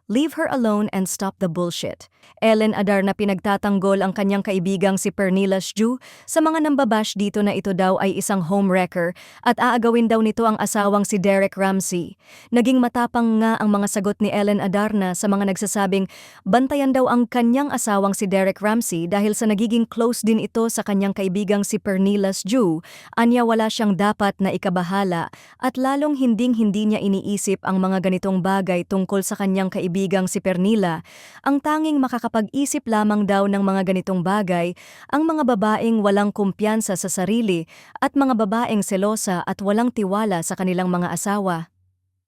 Leave her alone and stop the bullshit. Ellen Adarna pinagtatanggol ang kanyang kaibigang si Pernilla Sju sa mga nambabash dito na ito daw ay isang homewrecker at aagawin daw nito ang asawang si Derek Ramsey. Naging matapang nga ang mga sagot ni Ellen Adarna sa mga nagsasabing bantayan daw ang kanyang asawang si Derek Ramsey dahil sa nagiging close din ito sa kanyang kaibigang si Pernilla Sju. Anya wala siyang dapat na ikabahala at lalong hinding-hindi niya iniisip ang mga ganitong bagay tungkol sa kanyang kaibigang si Pernilla. Ang tanging makakapag-isip lamang daw ng mga ganitong bagay ang mga babaeng walang kumpiyansa sa sarili at mga babaeng selosa at walang tiwala sa kanilang mga asawa.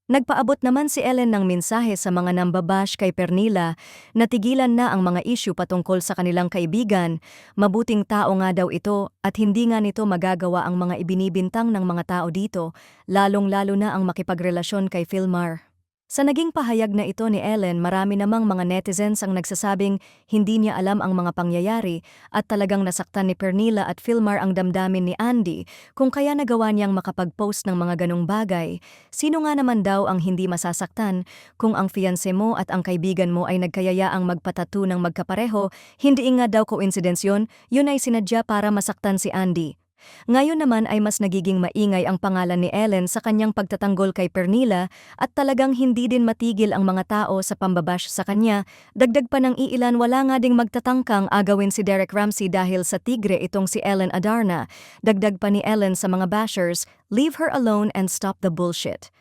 Nagpaabot naman si Ellen ng mensahe sa mga nambabash kay Pernilla na tigilan na ang mga isyu patungkol sa kanilang kaibigan, mabuting tao nga daw ito at hindi nga nito magagawa ang mga ibinibintang ng mga tao dito, lalong-lalo na ang makipagrelasyon kay Philmar. Sa naging pahayag na ito ni Ellen, marami namang mga netizens ang nagsasabing hindi niya alam ang mga pangyayari at talagang nasaktan ni Pernilla at Philmar ang damdamin ni Andy kung kaya nagawa niyang makapag-post ng mga ganong bagay. Sino nga naman daw ang hindi masasaktan kung ang fiancé mo at ang kaibigan mo ay nagkayayaang magpatattoo ng magkapareho, hindi nga daw coincidence yun ay sinadya para masaktan si Andy. Ngayon naman ay mas nagiging maingay ang pangalan ni Ellen sa kanyang pagtatanggol kay Pernilla at talagang hindi din matigil ang mga tao sa pambabash sa kanya. Dagdag pa ng iilan, wala nga ding magtatangkang agawin si Derek Ramsey dahil sa tigre itong si Ellen Adarna. Dagdag pa ni Ellen sa mga bashers, leave her alone and stop the bullshit.